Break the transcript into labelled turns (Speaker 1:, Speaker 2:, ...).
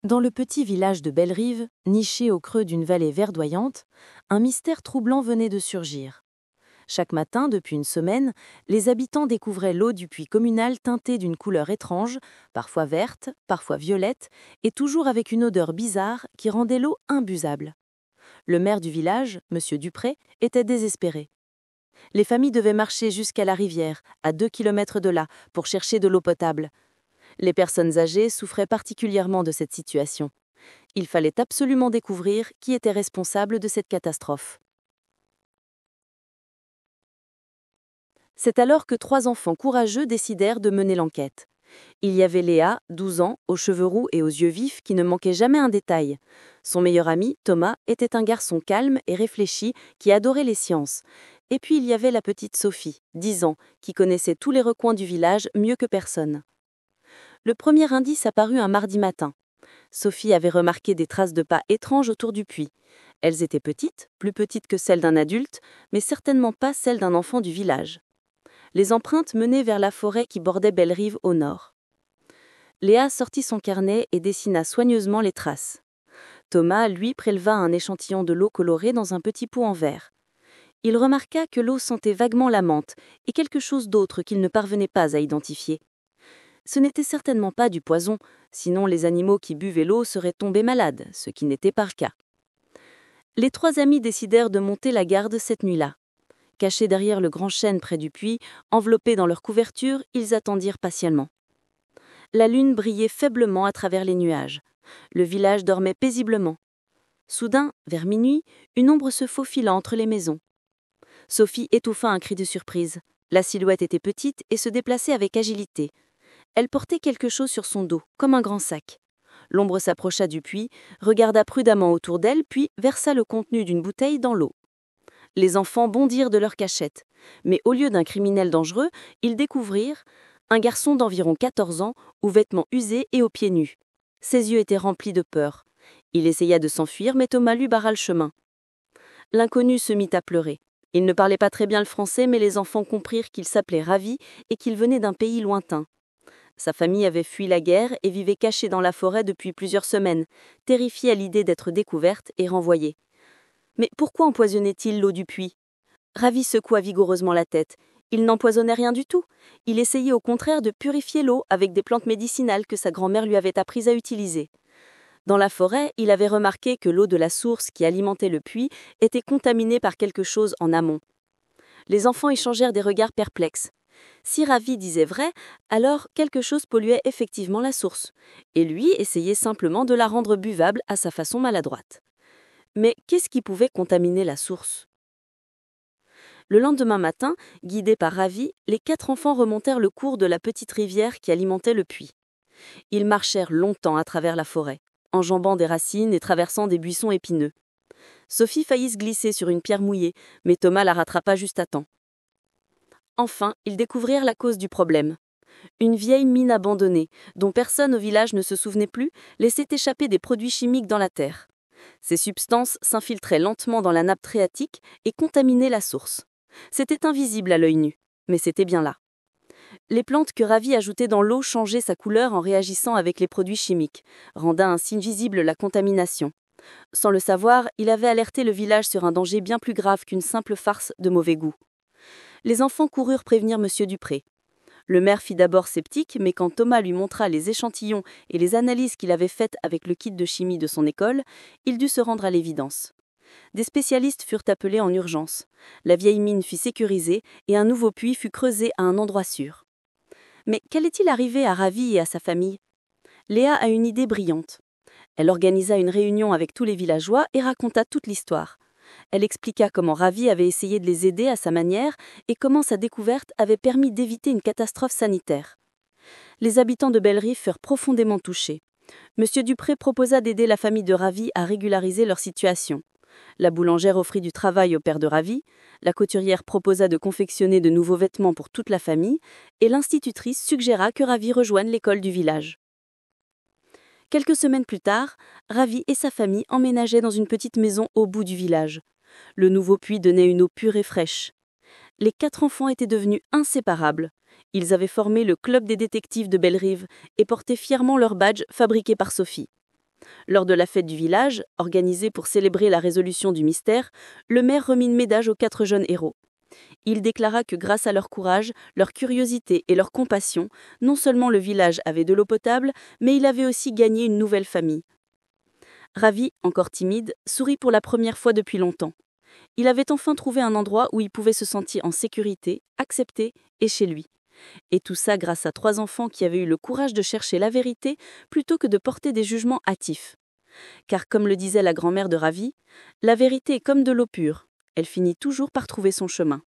Speaker 1: Dans le petit village de Bellerive, niché au creux d'une vallée verdoyante, un mystère troublant venait de surgir. Chaque matin, depuis une semaine, les habitants découvraient l'eau du puits communal teintée d'une couleur étrange, parfois verte, parfois violette, et toujours avec une odeur bizarre qui rendait l'eau imbuvable. Le maire du village, M. Dupré, était désespéré. Les familles devaient marcher jusqu'à la rivière, à 2 kilomètres de là, pour chercher de l'eau potable. Les personnes âgées souffraient particulièrement de cette situation. Il fallait absolument découvrir qui était responsable de cette catastrophe. C'est alors que 3 enfants courageux décidèrent de mener l'enquête. Il y avait Léa, 12 ans, aux cheveux roux et aux yeux vifs qui ne manquait jamais un détail. Son meilleur ami, Thomas, était un garçon calme et réfléchi qui adorait les sciences. Et puis il y avait la petite Sophie, 10 ans, qui connaissait tous les recoins du village mieux que personne. Le premier indice apparut un mardi matin. Sophie avait remarqué des traces de pas étranges autour du puits. Elles étaient petites, plus petites que celles d'un adulte, mais certainement pas celles d'un enfant du village. Les empreintes menaient vers la forêt qui bordait Bellerive au nord. Léa sortit son carnet et dessina soigneusement les traces. Thomas, lui, préleva un échantillon de l'eau colorée dans un petit pot en verre. Il remarqua que l'eau sentait vaguement la menthe et quelque chose d'autre qu'il ne parvenait pas à identifier. Ce n'était certainement pas du poison, sinon les animaux qui buvaient l'eau seraient tombés malades, ce qui n'était pas le cas. Les 3 amis décidèrent de monter la garde cette nuit-là. Cachés derrière le grand chêne près du puits, enveloppés dans leur couverture, ils attendirent patiemment. La lune brillait faiblement à travers les nuages. Le village dormait paisiblement. Soudain, vers minuit, une ombre se faufila entre les maisons. Sophie étouffa un cri de surprise. La silhouette était petite et se déplaçait avec agilité. Elle portait quelque chose sur son dos, comme un grand sac. L'ombre s'approcha du puits, regarda prudemment autour d'elle, puis versa le contenu d'une bouteille dans l'eau. Les enfants bondirent de leur cachette, mais au lieu d'un criminel dangereux, ils découvrirent un garçon d'environ 14 ans, aux vêtements usés et aux pieds nus. Ses yeux étaient remplis de peur. Il essaya de s'enfuir, mais Thomas lui barra le chemin. L'inconnu se mit à pleurer. Il ne parlait pas très bien le français, mais les enfants comprirent qu'il s'appelait Ravi et qu'il venait d'un pays lointain. Sa famille avait fui la guerre et vivait cachée dans la forêt depuis plusieurs semaines, terrifiée à l'idée d'être découverte et renvoyée. Mais pourquoi empoisonnait-il l'eau du puits ? Ravi secoua vigoureusement la tête. Il n'empoisonnait rien du tout. Il essayait au contraire de purifier l'eau avec des plantes médicinales que sa grand-mère lui avait apprises à utiliser. Dans la forêt, il avait remarqué que l'eau de la source qui alimentait le puits était contaminée par quelque chose en amont. Les enfants échangèrent des regards perplexes. Si Ravi disait vrai, alors quelque chose polluait effectivement la source, et lui essayait simplement de la rendre buvable à sa façon maladroite. Mais qu'est-ce qui pouvait contaminer la source ? Le lendemain matin, guidés par Ravi, les 4 enfants remontèrent le cours de la petite rivière qui alimentait le puits. Ils marchèrent longtemps à travers la forêt, enjambant des racines et traversant des buissons épineux. Sophie faillit se glisser sur une pierre mouillée, mais Thomas la rattrapa juste à temps. Enfin, ils découvrirent la cause du problème. Une vieille mine abandonnée, dont personne au village ne se souvenait plus, laissait échapper des produits chimiques dans la terre. Ces substances s'infiltraient lentement dans la nappe phréatique et contaminaient la source. C'était invisible à l'œil nu, mais c'était bien là. Les plantes que Ravi ajoutait dans l'eau changeaient sa couleur en réagissant avec les produits chimiques, rendant ainsi visible la contamination. Sans le savoir, il avait alerté le village sur un danger bien plus grave qu'une simple farce de mauvais goût. Les enfants coururent prévenir M. Dupré. Le maire fit d'abord sceptique, mais quand Thomas lui montra les échantillons et les analyses qu'il avait faites avec le kit de chimie de son école, il dut se rendre à l'évidence. Des spécialistes furent appelés en urgence. La vieille mine fut sécurisée et un nouveau puits fut creusé à un endroit sûr. Mais qu'allait-il arriver à Ravi et à sa famille ? Léa a une idée brillante. Elle organisa une réunion avec tous les villageois et raconta toute l'histoire. Elle expliqua comment Ravi avait essayé de les aider à sa manière et comment sa découverte avait permis d'éviter une catastrophe sanitaire. Les habitants de Bellerive furent profondément touchés. M. Dupré proposa d'aider la famille de Ravi à régulariser leur situation. La boulangère offrit du travail au père de Ravi, la couturière proposa de confectionner de nouveaux vêtements pour toute la famille, et l'institutrice suggéra que Ravi rejoigne l'école du village. Quelques semaines plus tard, Ravi et sa famille emménageaient dans une petite maison au bout du village. Le nouveau puits donnait une eau pure et fraîche. Les 4 enfants étaient devenus inséparables. Ils avaient formé le club des détectives de Bellerive et portaient fièrement leur badge fabriqué par Sophie. Lors de la fête du village, organisée pour célébrer la résolution du mystère, le maire remit une médaille aux 4 jeunes héros. Il déclara que grâce à leur courage, leur curiosité et leur compassion, non seulement le village avait de l'eau potable, mais il avait aussi gagné une nouvelle famille. Ravi, encore timide, sourit pour la première fois depuis longtemps. Il avait enfin trouvé un endroit où il pouvait se sentir en sécurité, accepté et chez lui. Et tout ça grâce à 3 enfants qui avaient eu le courage de chercher la vérité plutôt que de porter des jugements hâtifs. Car comme le disait la grand-mère de Ravi, la vérité est comme de l'eau pure, elle finit toujours par trouver son chemin.